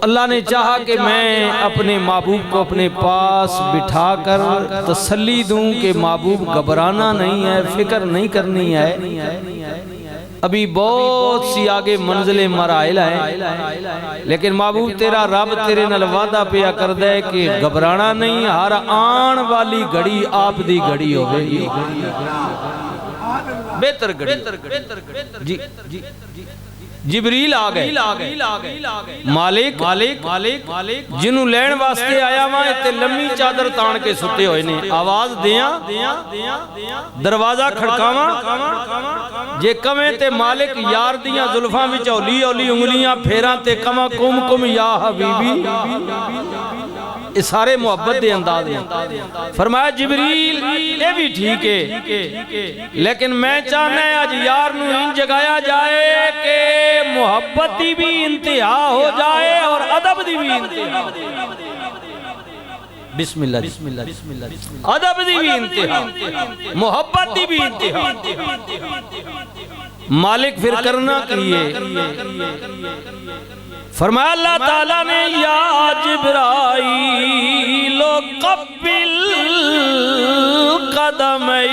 اللہ نے چاہا کہ میں اپنے محبوب کو اپنے پاس بٹھا کر تسلی دوں کہ محبوب گھبرانا نہیں ہے، فکر نہیں کرنی ہے، ابھی بہت سی آگے منزل مراحل ہیں، لیکن محبوب تیرا رب تیرے نال وعدہ پیا کر دے کہ گھبرانا نہیں، ہر آن والی گھڑی آپ دی گھڑی ہوگی، بہتر گھڑی۔ جی جبریل آ گئے، مالک جنہوں لین واسطے آیا وہاں تے لمبی چادر تان کے ستے ہوئے نے، آواز دیاں دروازہ کھڑکاواں جے کمیں تے مالک یار دیاں زلفاں وچ اولی اولی انگلیاں پھیراں تے کما کم کم یا حبیبی، اس سارے محبت دے انداز میں فرمایا جبریل یہ بھی ٹھیک ہے، لیکن میں چاہنا ہے آج یار نو ان جگایا جائے کہ محبت دی بھی انتہا ہو جائے اور ادب دی بھی انتہا، بسم اللہ، ادب دی بھی انتہا، محبت دی بھی انتہا۔ مالک پھر کرنا کیے، فرمایا اللہ تعالیٰ نے یا جبرائیل قبل قدمی،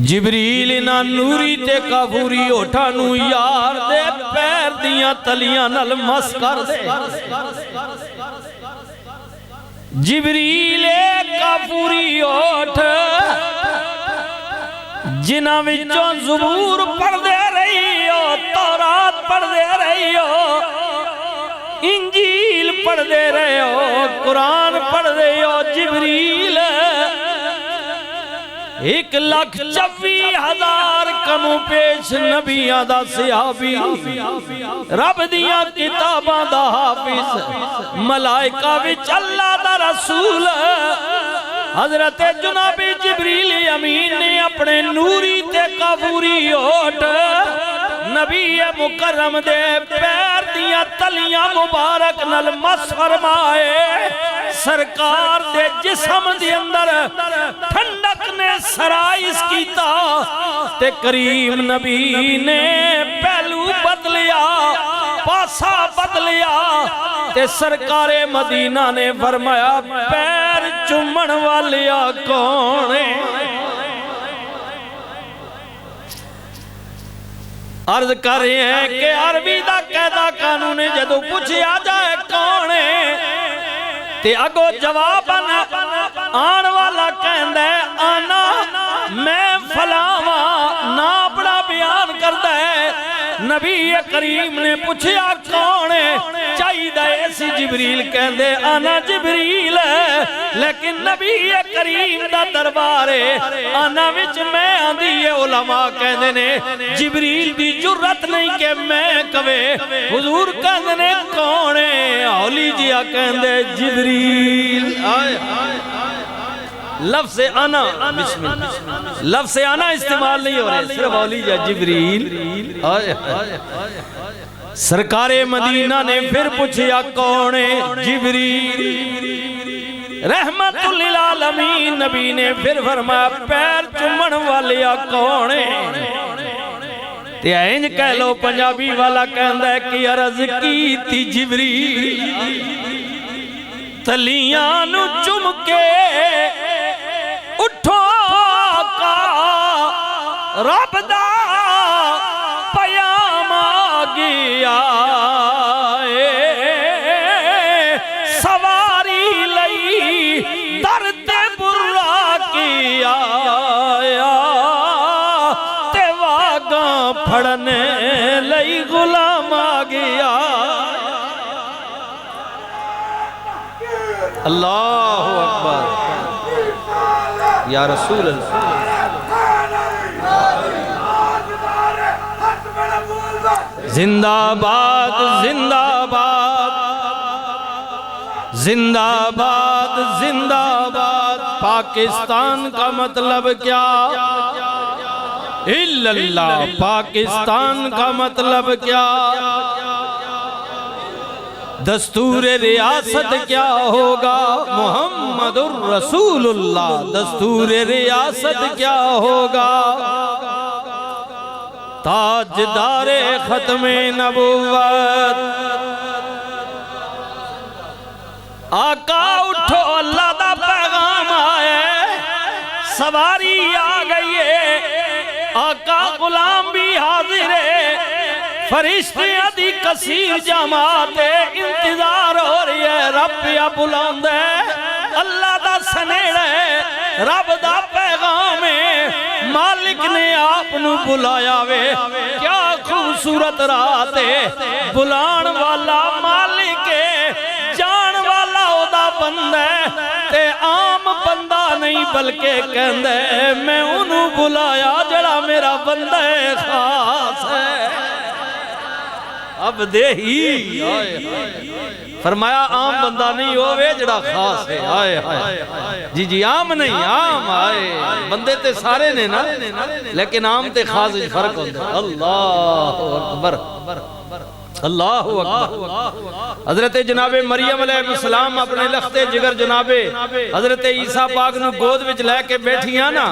جبریل نہ نوری تے کافوری اٹھانو یار دے پیر دیاں تلیاں نل مس کر دے، جبریل کافوری اٹھ جنہ وچوں زبور پڑھ دے رہی ہو، تورات پڑھ دے رہی ہو، انجیل پڑھ دے رہے ہو، قرآن پڑھ دے ہو، جبریل 1,24,000 کمو پیش نبیاں دا صحابی، رب دیاں کتاباں دا حافظ، ملائکہ وچ اللہ دا رسول، حضرت جناب جبریل امین نے اپنے نوری تے کافوری ہوٹ نبی مکرم دے پیر دیاں تلیاں مبارک نل مس فرمائے، سرکار دے جسم دے اندر ٹھنڈک نے سرائش کیتا تے کریم نبی نے پہلو بدلیا، پاسا بدلیا تے سرکار مدینہ نے فرمایا پیر چمن والیا کونے، عرض کر رہے ہیں کہ عربی دا قیدہ قانون جدو پوچھیا جائے کونے تے اگو جواب آن والا کہندہ ہے آنا میں فلاواں نا بڑا بیان کردہ ہے، نبی کریم نے پوچھیا کون ہے، چاہی دے ایسی جبریل کہندے آنا جبریل ہے، لیکن نبی کریم دا دربار ہے، آنا وچ میں آندھی علماء کہندے نے جبریل دی جرت نہیں کہ میں کوے، حضور کہندے نے کون ہے، اولی جیا کہندے جبریل، لفظ آنا بسم اللہ، لفظ آنا استعمال نہیں ہو رہے، صرف اولی جا جبریل، سرکار مدینہ نے پھر پوچھیا کون ہے، جبریل، رحمت للعالمین نبی نے پھر فرمایا پیر چمن والیا کون ہے، تے اینج کہہ لو پنجابی والا کہندہ ہے کہ عرض کی تھی جبریل تلیاں نو چم کے اٹھو کا رب دا پیام آگیا سواری لئی درد برا کیا تے واگاں پھڑنے لئی غلام آگیا، اللہ اکبر یا رسول اللہ، زندہ باد زندہ باد زندہ باد زندہ باد، پاکستان کا مطلب کیا اللہ، پاکستان کا مطلب کیا، دستور ریاست کیا ہوگا محمد الرسول اللہ، دستور ریاست کیا ہوگا، تاجدار ختم نبوت آقا اٹھو اللہ دا پیغام آئے سواری آ گئی ہے آقا غلام بھی حاضر ہے فرشتیاں دی کثیر جماعت انتظار ہو رہی ہے رب یا بلند ہے اللہ دا سنیڑ ہے رب دا پیغام ہے مالک نے آپ نو بلایا وے کیا خوبصورت رات ہے بلان والا مالک ہے جان والا او دا بندہ ہے تے عام بندہ نہیں بلکہ کہندہ ہے میں انہوں بلایا جڑا میرا بندہ خاص ہے اب دے ہی فرمایا عام بندہ نہیں ہوئے جڑا خاص ہے جی جی عام نہیں عام آئے بندے تے سارے نے نا لیکن عام تے خاص فرق ہوتا ہے اللہ اکبر اللہ اکبر حضرت جناب مریم علیہ السلام اپنے لخت جگر جناب حضرت عیسیٰ پاک نو گود وچ لے کے بیٹھیاں نا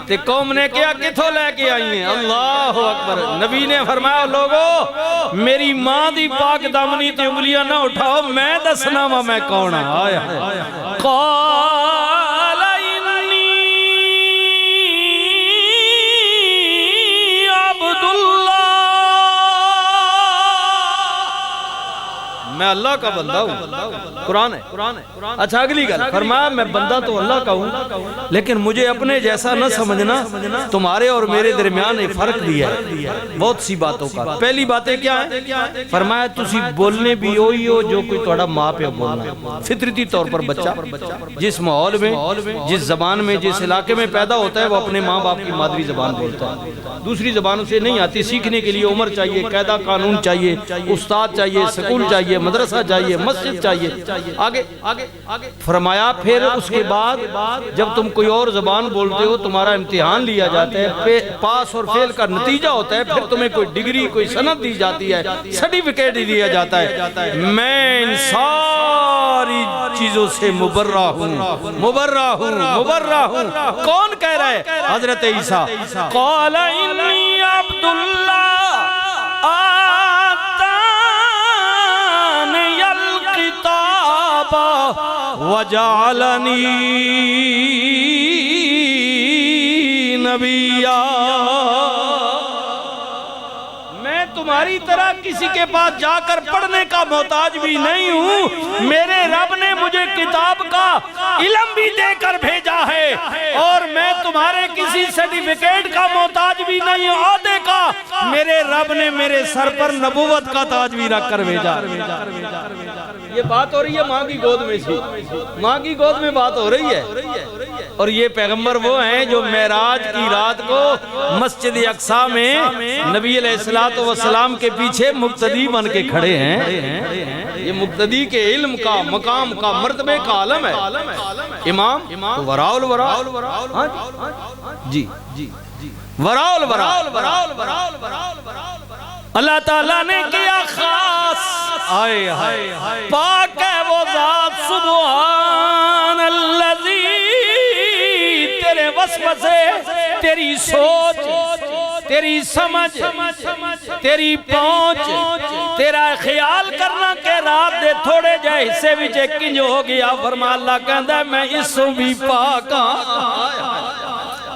تے قوم نے کیا کتھوں لے کے آئی ہیں اللہ اکبر نبی نے فرمایا لوگو میری ماں دی پاک دامنی تے انگلیاں نہ اٹھاؤ میں دسنا میں کون ہاں قال انی عبداللہ میں اللہ کا بندہ ہوں قرآن ہے اچھا اگلی گل فرمایا میں بندہ تو اللہ کا ہوں لیکن مجھے اپنے جیسا نہ سمجھنا تمہارے اور میرے درمیان ایک فرق دیا ہے بہت سی باتوں کا پہلی باتیں کیا ہیں فرمایا تسی بولنے بھی ہوئی ہو جو کوئی توڑا ماں پہ بولنا فطرتی طور پر بچہ جس ماحول میں جس زبان میں جس علاقے میں پیدا ہوتا ہے وہ اپنے ماں باپ کی مادری زبان بولتا ہے دوسری زبانوں سے نہیں آتی سیکھنے کے لیے عمر چاہیے قاعدہ قانون چاہیے استاد چاہیے سکول چاہیے مدرسہ چاہیے مسجد چاہیے آگے فرمایا پھر اس کے بعد جب تم کوئی اور زبان بولتے ہو تمہارا امتحان لیا جاتا ہے پاس اور فیل کا نتیجہ ہوتا ہے پھر تمہیں کوئی ڈگری کوئی سند دی جاتی ہے سرٹیفکیٹ دیا جاتا ہے میں ان ساری چیزوں سے مبرہ ہوں کون کہہ رہا ہے حضرت عیسیٰ قال انی عبداللہ وجعلنی نبیا میں تمہاری طرح کسی کے پاس جا کر پڑھنے کا محتاج بھی نہیں ہوں میرے رب نے مجھے کتاب کا علم بھی دے کر بھیجا ہے اور میں تمہارے کسی سرٹیفکیٹ کا محتاج بھی نہیں ہوں عہدے کا میرے رب نے میرے سر پر نبوت کا تاج بھی رکھ کر بھیجا یہ بات ہو رہی ہے ماں کی گود میں سے ماں کی گود میں بات ہو رہی ہے اور یہ پیغمبر وہ ہیں جو معراج کی رات کو مسجد اقصی میں نبی علیہ السلام کے پیچھے مقتدی بن کے کھڑے ہیں یہ مقتدی کے علم کا مقام کا مرتبے کا عالم ہے امام وراء الوراء جی وراء اللہ تعالیٰ نے کیا خاص پاک ہے وہ ذات سبحان الذی تیرے وسوسے تیری سوچ تیری سمجھ تیری پہنچ تیرا خیال کرنا کہ رات دے تھوڑے جائے حصے بھی کنج ہو گیا فرما اللہ کہندہ ہے میں اس سے بھی پاک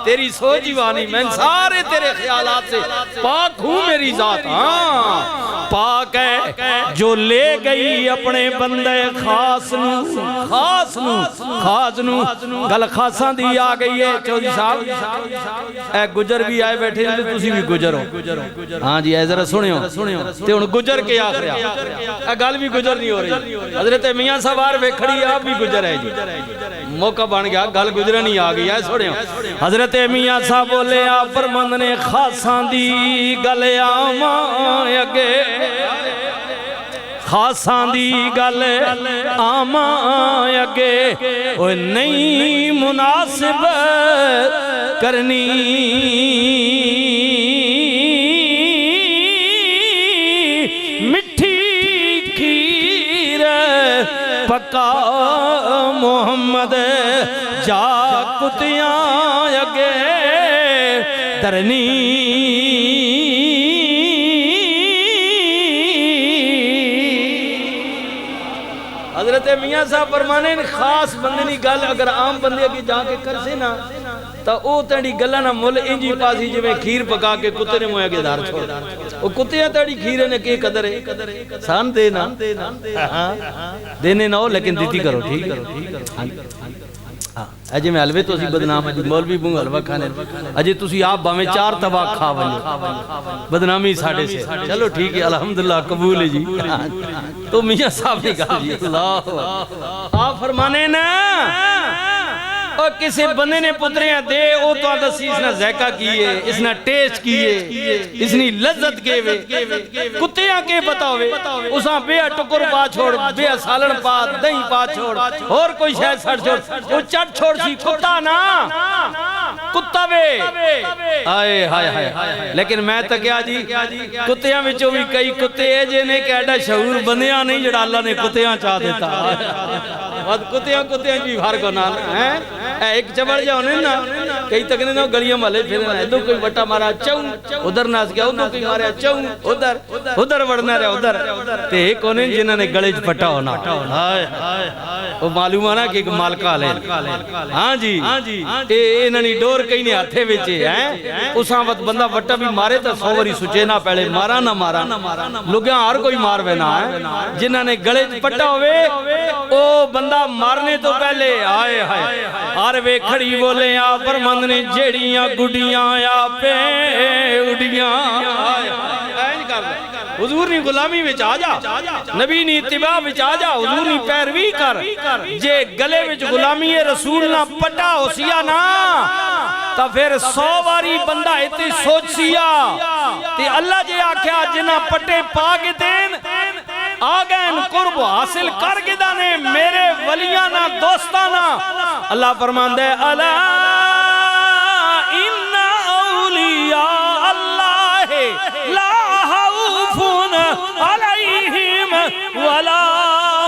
تیری سوچی وانی میں سارے تیرے خیالات سے پاک ہوں میری ذات ہاں پاک ہے جو لے گئی اپنے بندے خاص نو گل خاصاں دی آ گئی ہے چودھری صاحب اے گجر بھی آئے بیٹھے ہیں تسی بھی گجر ہو ہاں جی اے ذرا سنیو تے ہن گجر کے آخر اے گل بھی گجر نہیں ہو رہی حضرت میاں سوار ویکھڑی آپ بھی گجر ہے جی موقع بن گیا گل گجرانی آ گئی ہے سنیو حضرت میاں صاحب بولے آپ فرمند نے خاصاں دی گل آماں اگے خاصاں دی گل آماں اگے اوہ نہیں مناسب کرنی مٹھی کھیر پکا محمد جا کتیاں اگے درنی حضرت میاں صاحب فرمانے خاص بندے نہیں گل اگر عام بندے کی جا کے کر سے نا تو او تیڑی گلہ نا مل انجی پاسی جو میں کھیر پکا کے کتے نے مویا کے دار چھوڑ او کتیاں تیڑی کھیرے نے کی قدر ہے سان دینا دینے نہ ہو لیکن دیتی کرو ٹھیک اجے میں حلوے تو سی بدنام اجے مولوی بوں حلوہ کھانے اجے تسی آپ باویں 4 طبق کھا ونجو بدنامی ساڑھے سے چلو ٹھیک ہے الحمدللہ قبول ہے جی تو میاں صاحب نے کہا جی اللہ آپ فرمانے نا اور کسی بندے نے پتریاں دے او تو آدھسی اس نے ذائقہ کیے اس نے ٹیسٹ کیے اس نے لذت کے وے کتیاں کے بتاوے اساں بے ٹکر پا چھوڑ بے سالن پا دہی پا چھوڑ اور کوئی شاید سڑ چھوڑ وہ چٹ چھوڑ سی کتا نا کتا وے آئے ہائے ہائے لیکن میں تو کیا جی کتیاں وچوں بھی کئی کتے ہیں جنہیں کہ ایڈا شعور بندیاں نہیں جڑا اللہ نے کتیاں چاہ دیتا کتیاں بھی بھار کو نال ایک چبڑ جاؤ نہیں نا کئی تکنے نا گلیاں مالے پھرنا ہے دو کوئی بٹا مارا چون ادھر ناس گیا ادھر کوئی مارا چون ادھر وڑنا رہا ادھر تے ایک ہونے جنہوں نے گلے پٹا ہونا وہ معلوم آنا کہ ایک مالکہ لے ہاں جی انہوں نے ڈور کئی نے ہاتھے ویچے اساں وقت بندہ وٹا بھی مارے تا سووری سچے نہ پہلے مارا نہ مارا لوگاں ہر کوئی مار بینا ہے جنہوں نے گلے پٹا ہوئے او بندہ مارنے تو پہلے آئے ہائے آر وے کھڑی بولے آپ پر مند نے جیڑیاں گڑیاں یا پہ اڑیاں حضور نے غلامی وچ آ جا نبی نے اتباع وچ آ جا حضور نے پیروی کر جے گلے وچ غلامی رسول نہ پٹا ہو سیا نا تا پھر 100 باری بندہ اتے سوچ سیا تے اللہ جے آکھیا جنہ پٹے پا کے دین آگین قرب حاصل کر کے دانے میرے ولیانا دوستانا اللہ فرمان دے الا ان اولیاء اللہ لا خوف علیہم ولا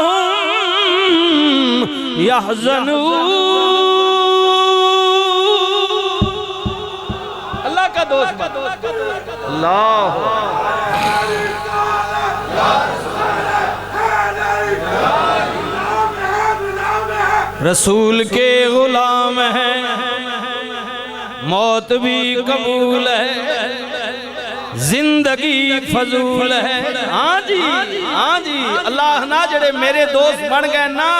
هم يحزنون اللہ کا دوست اللہ رسول کے غلام ہیں موت بھی قبول ہے زندگی فضول ہے ہاں جی اللہ نہ جڑے میرے دوست بن گئے نا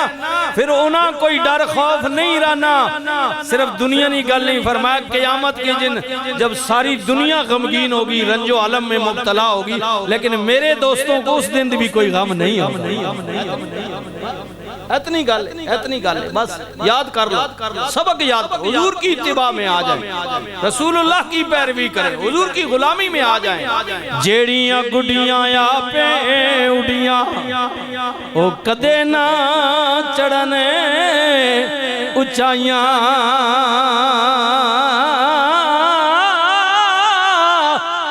پھر انہاں کوئی ڈر خوف نہیں رہنا صرف دنیا نہیں گل نہیں فرمایا قیامت کے جن جب ساری دنیا غمگین ہوگی رنج و علم میں مبتلا ہوگی لیکن میرے دوستوں کو اس دن بھی کوئی غم نہیں ہوگا اتنی گل ہے بس یاد کر لو سبق یاد کر حضور کی اتباع میں آ جائیں رسول اللہ کی پیروی کریں حضور کی غلامی میں آ جائیں جیڑیاں گڑیاں یا پہ اڑیاں او کدے نہ چڑھنے اچائیاں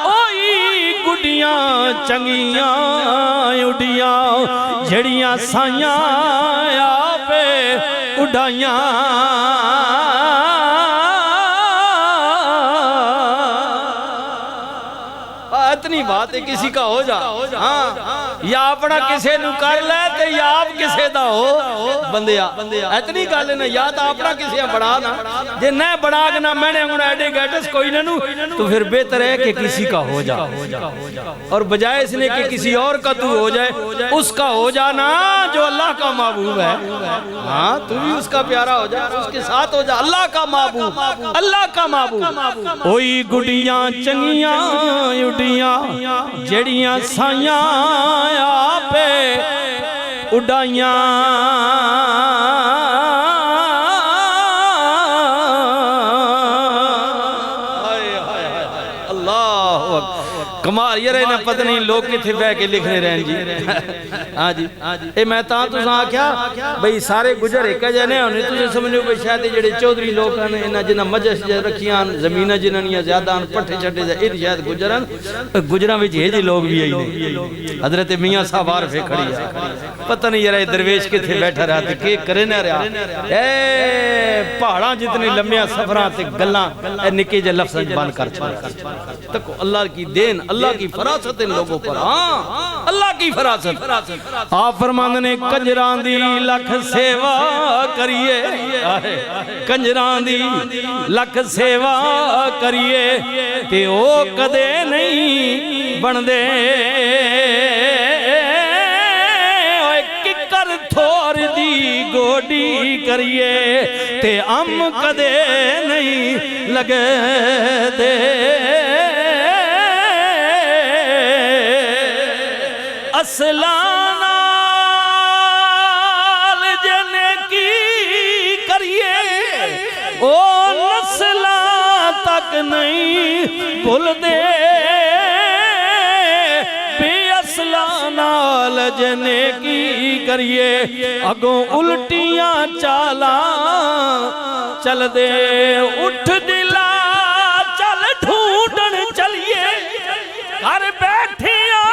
اوئی گڑیاں چنگیاں اڑیاں جھڑیاں سائیاں یا پہ اڑائیاں اتنی بات ہے کسی کا ہو جا یا اپنا کسے نو کر لے تے یا آپ کسے دا ہو بندیا اتنی گل ہے یا تا اپنا کسے بڑھا نا جے نہ بڑھا گنا میں نے انہوں ایڈے گیٹس کوئی ننو تو پھر بہتر ہے کہ کسی کا ہو جا اور بجائے اس نے کہ کسی اور کا تو ہو جائے اس کا ہو جانا جو اللہ کا محبوب ہے ہاں تو بھی اس کا پیارا ہو جائے اس کے ساتھ ہو جا اللہ کا محبوب اللہ کا محبوب ہوئی گڑیاں چنگیاں اڑیاں جڑیاں سائیاں آپ اڑائیاں کمال یہ رہنا پتہ نہیں لوگ کتھے بے کے لکھنے رہن جی ہاں جی اے میں تاں تو ساں کیا بھئی سارے گجر ایک جانے ہونے تجھے سمجھو بھئی شاید جڑے چودری لوگ ہیں انہاں جنہ مجس رکھیاں زمینہ جنہاں زیادہ ان پٹھے چھٹے سے شاید گجران گجران وچ یہ جی لوگ بھی آئی نہیں حضرت میاں صاحب عارفے کھڑی ہے پتہ نہیں یار درویش کتھے بیٹھا رہا تھے کہ کرے نہ رہا اے پہاڑاں جتنے لمبیاں سفراں تے گلاں اے نکے جے لفظ بند کر چھوڑا تک اللہ کی دین اللہ کی فراست ان لوگوں پر ہاں اللہ کی فراست آپ فرماندے نے کنجران دی لکھ سیوا کریے کنجران دی لکھ سیوا کریے تے او کدے نہیں بندے ککر تھور دی گوڈی کریے تے ام کدے نہیں لگے دے اسلانال جنے کی کریے او نسلان تک نہیں بھول دے بے اسلانال جنے کی کریے اگوں الٹیاں چالا چل دے اٹھ دلا چل ڈھونڈن چلیے گھر بیٹھیاں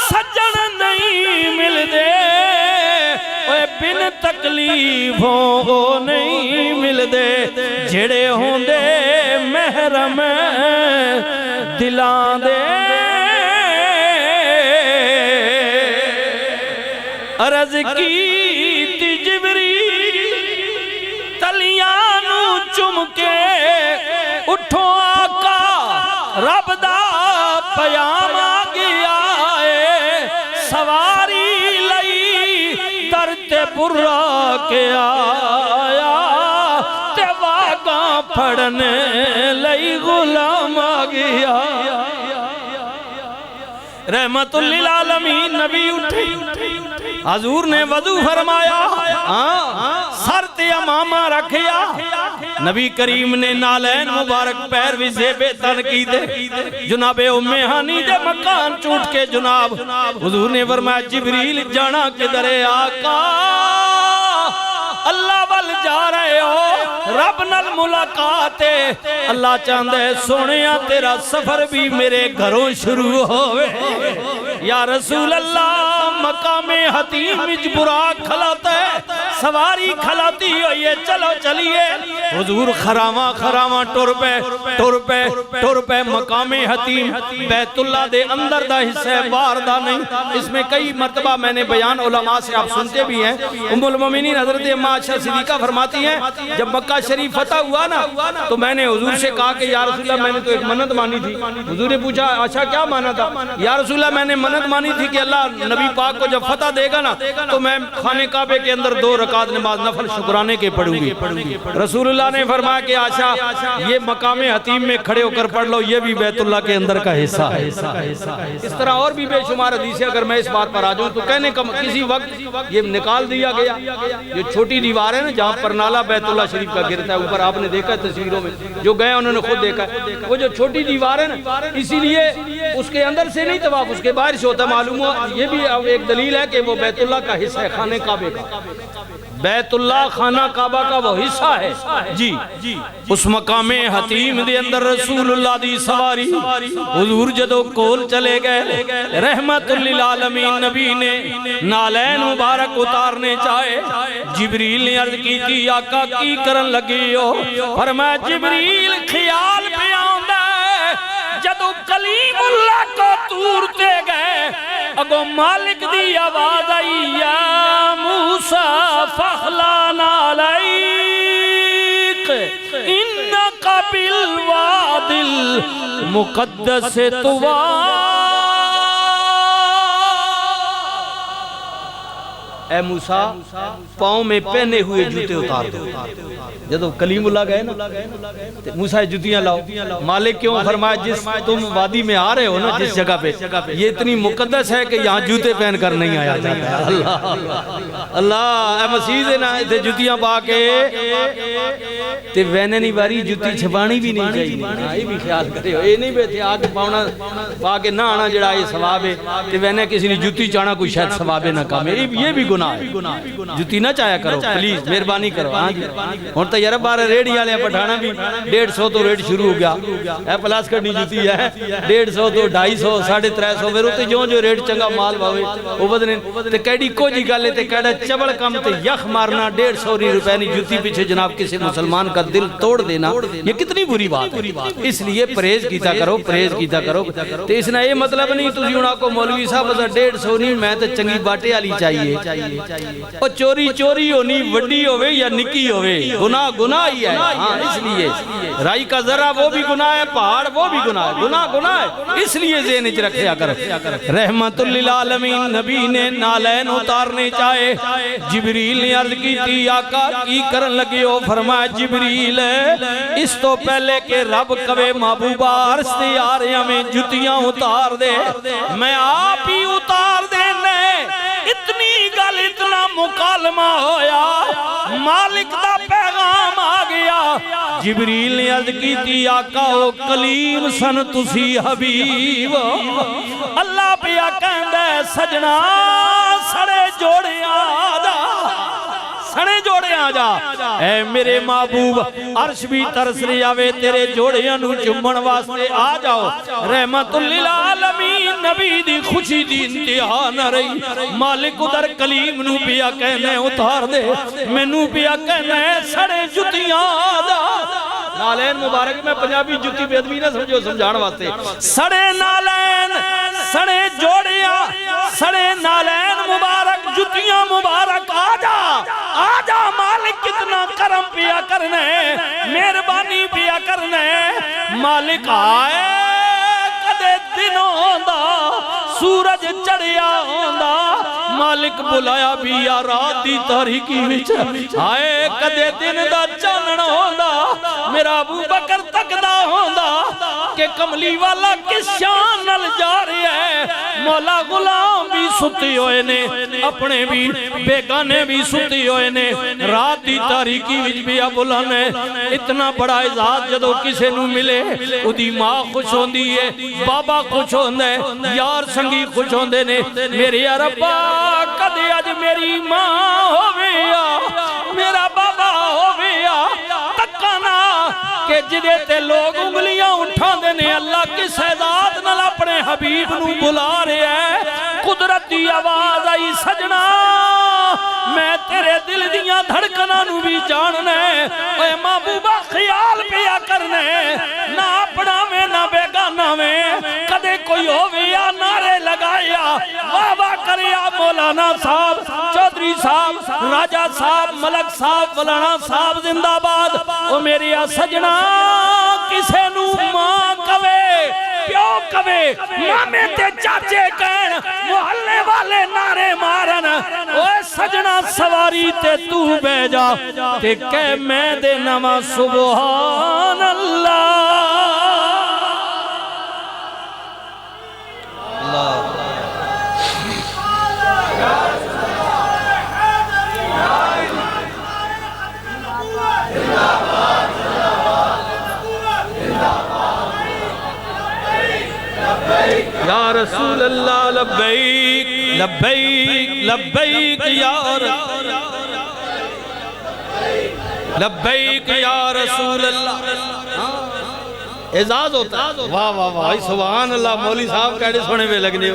سجن نہیں مل دے اوے بن تکلیفوں نہیں مل دے جڑے ہوں دے محرم دلان دے عرض کی تی جبریل تلیانو چم کے اٹھو آقا رب دا پیام آگیا سواری لئی درد برا کے آیا تے واگاں پھڑنے لئی غلام آگیا رحمت للعالمین نبی اٹھی حضور نے وضو فرمایا سر تے امامہ رکھیا نبی کریم نے نالین مبارک پیر بھی زیبے تن کی دے جناب ام ہانی دے مکان چوٹ کے جناب حضور نے فرمایا جبریل جانا کدھرے آقا اللہ وال جا رہے ہو رب نال ملاقات اللہ چاندے سونیا تیرا سفر بھی میرے گھروں شروع ہوئے یا رسول اللہ مقام حتیم اجبرا کھلاتا ہے سواری کھلاتی ہوئی ہے چلو چلیے حضور خراما ٹور پہ مقام حتیم بیت اللہ دے اندر دا حصہ بار دا نہیں اس میں کئی مرتبہ میں نے بیان علماء سے آپ سنتے بھی ہیں ام المومنین حضرت عائشہ صدیقہ فرماتی ہیں جب مکہ شریف فتح ہوا نا تو میں نے حضور سے کہا کہ یا رسول اللہ میں نے تو ایک منت مانی تھی حضور نے پوچھا اچھا کیا مانا تھا یا رسول اللہ میں نے منت مانی تھی کہ اللہ نبی پاک کو جب فتح دے گا نا تو میں خانہ کعبے کے اندر 2 رکعت نماز نفل شکرانے کے پڑھوں گی رسول اللہ نے فرمایا کہ عائشہ یہ مقام حتیم میں کھڑے ہو کر پڑھ لو یہ بھی بیت اللہ کے اندر کا حصہ ہے اس طرح اور بھی بے شمار حدیثیں اگر میں اس بات پر آ جاؤں تو کہنے کا کسی وقت یہ نکال دیا گیا یہ چھوٹی دیوار ہے نا جہاں پر نالا بیت اللہ شریف کا گرتا ہے اوپر آپ نے دیکھا ہے تصویروں میں جو گئے انہوں نے خود دیکھا ہے وہ جو چھوٹی دیوار ہے نا اسی لیے اس کے اندر سے نہیں طواف اس کے باہر سے ہوتا معلوم ہوا یہ بھی ایک دلیل ہے کہ وہ بیت اللہ کا حصہ ہے خانہ کعبے کا بیت اللہ خانہ کعبہ کا وہ حصہ ہے جی اس مقام حتیم دے اندر رسول اللہ دی سواری حضور جدو کول چلے گئے رحمت للعالمین نبی نے نالین مبارک اتارنے چاہے جبریل نے عرض کی تھی آقا کی کرن لگی ہو فرمایا جبریل خیال پہ آندہ جدو کلیم اللہ کو تورتے گئے اگو مالک دی آواز آئی یا موسیٰ فخلان علیک انکا بالواد المقدس طویٰ اے موسیٰ پاؤں میں پہنے ہوئے جوتے اتار دو جدو کلیم اللہ گئے نا موسیٰ جوتیاں لاؤ مالک کیوں فرمایا جس تم وادی میں آ رہے ہو نا جس جگہ پہ یہ اتنی مقدس ہے کہ یہاں جوتے پہن کر نہیں آیا جاتا ہے اللہ اے مسیح دے نا تے جوتیاں پا کے تے وینے نہیں باری جوتی چھپانی بھی نہیں چاہیے یہ بھی خیال کرے ہو یہ نہیں بیٹھے آگ پاؤنا پا کے نہ آنا جڑا یہ ثواب ہے تے وینے کسی نے جوتی چانا کوئی شاید ثواب نہ کام ہے یہ بھی گناہ ہے جوتی نہ چاہیا کرو پلیز مہربانی کرو ہن تے یار بار ریڑھی والے پٹھانا بھی 150 تو ریٹ شروع ہو گیا اے پلاس کرنی جُتی ہے 150 تو 250 350 پھر تے جو جو ریٹ چنگا مال باوے او بدنے تے کیڑی کو جی گل تے کیڑا چبل کم تے یخ مارنا 150 روپے نی جُتی پیچھے جناب کسی مسلمان کا دل توڑ دینا یہ کتنی بری بات ہے اس لیے پرہیز کیتا کرو پرہیز کیتا کرو تے اس نے یہ مطلب نہیں تسی ہن آکو مولوی صاحب 150 نہیں میں تے چنگی باٹے والی چاہیے او چوری چوری ہونی وڈی ہوے یا نکی ہوے گناہ گناہ ہی ہے ہاں اس لیے رائی کا ذرہ وہ بھی گناہ ہے پہاڑ وہ بھی گناہ ہے گناہ گناہ ہے اس لیے ذہن وچ رکھیا کر رحمت للعالمین نبی نے نالین اتارنے چاہے جبریل نے عرض کی تھی آقا کی کرن لگے ہو فرمایا جبریل اس تو پہلے کہ رب کبے محبوبہ عرش تیاریاں میں جتیاں اتار دے میں آپ ہی اتار دینے اتنی گل اتنا مکالمہ ہویا مالک دا پیغام آ گیا جبریل نے عرض کی تھی آقا او کلیم سن تسی حبیب اللہ پیا کہندہ سجنا سڑے جوڑے آجا سڑے جوڑے آجا اے میرے محبوب عرش بھی ترس رہا وے تیرے جوڑے انو چمن واسطے آجاؤ رحمت للعالمین نبی دی خوشی دی انتہا نہ رہی مالک ادھر کلیم نو پیا کہنے اتار دے میں نو پیا کہنے سڑے جتیاں آجا نالین مبارک میں پنجابی جتی بے ادبی نہ سمجھو سمجھان واسطے سڑے نالین سڑے جوڑیاں سڑے نالین مبارک جتیاں مبارک آجا آجا مالک کتنا کرم پیا کرنے مہربانی پیا کرنے مالک آئے کدے دنوں ہوندا سورج چڑھیا ہوندا مالک بلایا بھی یا رات دی تاریکی وچ آئے کدے دن دا چانن ہوندا میرا ابو بکر تک دا ہوندا کہ کملی والا کس شان نل جا رہے ہے مولا غلام بھی ستی ہوئے نے اپنے بھی بیگانے بھی ستی ہوئے نے رات دی تاریکی وچ بھی ابولا نے اتنا بڑا اعزاز جدو کسے نو ملے ادھی ماں خوش ہوندی ہے بابا خوش ہوندے یار سنگی خوش ہوندے نے میرے ربا کدے اج میری ماں ہویا میرا بابا ہویا تکانا کہ جدے تے لوگ انگلیاں اٹھا دینے اللہ کی سیدات نل اپنے حبیب نو بلا رہے ہیں قدرتی آواز آئی سجنا میں تیرے دل دیاں دھڑکنا نو بھی جاننے اے محبوبہ خیال پیا کرنے نہ اپنا میں نہ بیگانا میں کدے کوئی ہویا نعرے لگایا واہ واہ کریا مولانا صاحب چودھری صاحب راجہ صاحب ملک صاحب فلانا صاحب زندہ باد او میری سجنا کسے نو ماں کوے پیو کوے مامے تے چاچے کہن محلے والے نعرے مارن اوے سجنا سواری تے تو بے جا تے کہہ میں دے نما سبحان اللہ یا رسول اللہ لبیک لبیک لبیک یا لبیک یا رسول اللہ اعزاز ہوتا واہ واہ واہ سبحان اللہ مولی صاحب کہڑے سونے میں لگنے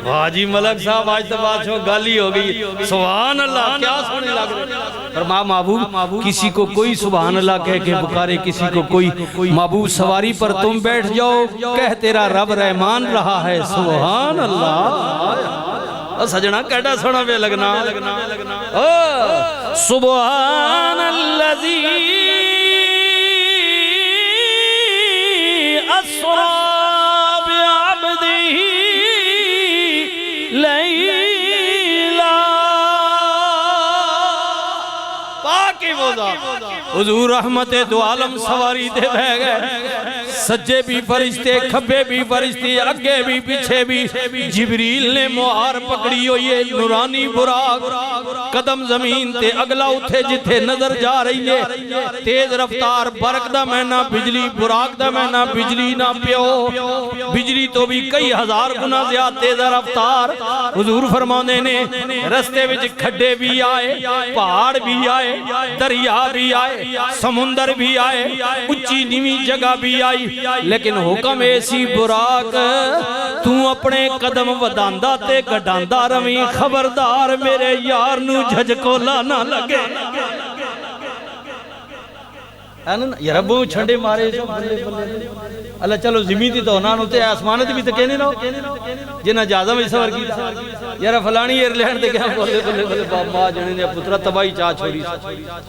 واہ جی ملک صاحب آج تو بات شو گالی ہو گئی سبحان اللہ کیا سونے لگ رہے فرما محبوب کسی کو کوئی سبحان اللہ کہہ کے بکارے کسی کو کوئی محبوب سواری پر تم بیٹھ جاؤ کہہ تیرا رب رحمان رہا ہے سبحان اللہ سجنا کہڑا سونا میں لگنا سبحان اللذی أسرى بعبده ليلا پاکی بودا حضور رحمت دو عالم سواری دے بہ گئے سجے بھی فرشتے کھبے بھی فرشتے اگے بھی پیچھے بھی جبریل نے مہار پکڑی ہوئی ہے نورانی براق قدم زمین تے اگلا اٹھے جتھے نظر جا رہی ہے تیز رفتار برق دا مہینہ بجلی براق دا مہینہ بجلی نہ پیو بجلی تو بھی کئی ہزار گنا زیادہ تیز رفتار حضور فرمانے نے رستے وچ کھڈے بھی آئے پہاڑ بھی آئے دریا بھی آئے سمندر بھی آئے اچھی نیوی جگہ بھی آئی لیکن حکم ایسی براق تو اپنے قدم وداندہ تے گڈاندہ رویں خبردار میرے یار نو جھجکولا نہ لگے یا ربو چھنڈے مارے اللہ چلو زمین دی تو نہ ہوتے آسمانت بھی تو کہنے نہ جنہ جازہ میں سور کی یار فلانی ایئرلینڈ دے گیا بولے بولے بولے باپ ماں جنے نے پترہ تباہی چاہ چھوڑی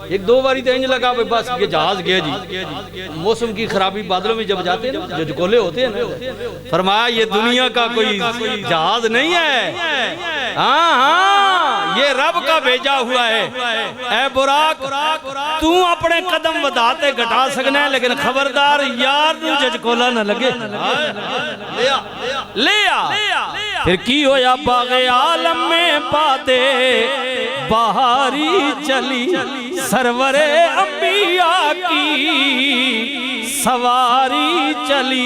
ایک دو باری تو انج لگا بس یہ جہاز گیا جی موسم کی خرابی بادلوں میں جب جاتے ہیں جو جکولے ہوتے ہیں فرمایا یہ دنیا کا کوئی جہاز نہیں ہے ہاں یہ رب کا بھیجا ہوا ہے اے براق تو اپنے قدم وداتے گھٹا سکنا ہے لیکن خبردار یار نو جھجکولا نہ لگے لیا پھر کی ہویا باغ عالم میں بادے بہاری چلی سرور انبیاء کی سواری چلی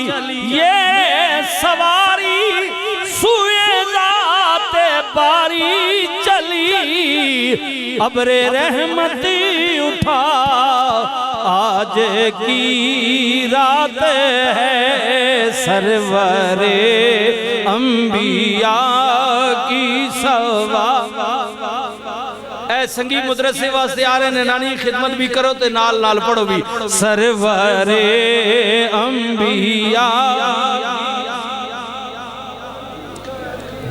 یہ سواری سوئے ذات باری چلی ابر رحمتی اٹھا آج کی رات ہے سرور انبیاء کی سواری اے سنگی مدرسے واسطے آ رہے ہیں نانی خدمت بھی کرو تے نال نال پڑھو بھی سرور انبیاء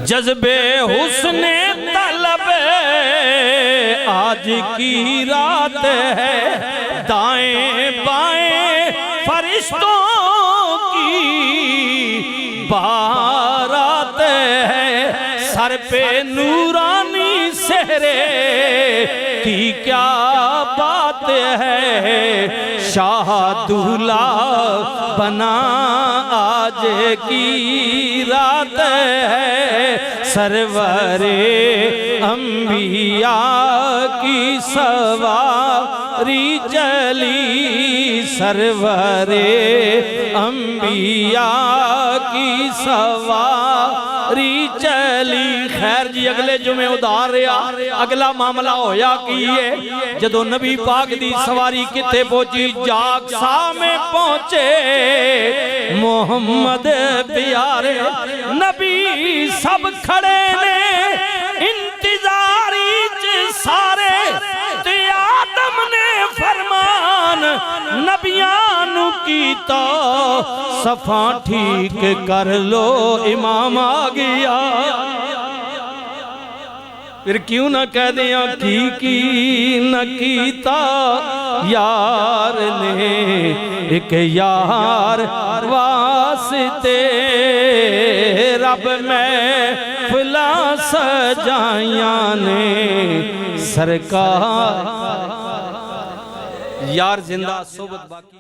جذبے حسن طلب آج کی رات ہے دائیں بائیں فرشتوں کی بارات ہے سر پہ نورانی سہرے کی کیا بات ہے شاہ دولہ بنا آج کی رات ہے سرور انبیاء کی سواری چلی سرور انبیاء کی سواری چلی خیر جی اگلے جمعے ادھار رہا اگلا معاملہ ہویا کیے جدو نبی پاک دی سواری کتے پہنچی جاکسا میں پہنچے محمد پیارے نبی سب کھڑے نے انتظاری سارے تے آدم نے فرمان نبیانو کی تو صفاں ٹھیک کر لو امام آ گیا پھر کیوں نہ کہہ دیا کی نہ کیتا یار نے ایک یار واسطے رب میں فلا سجائیاں نے سرکار یار زندہ صحبت باقی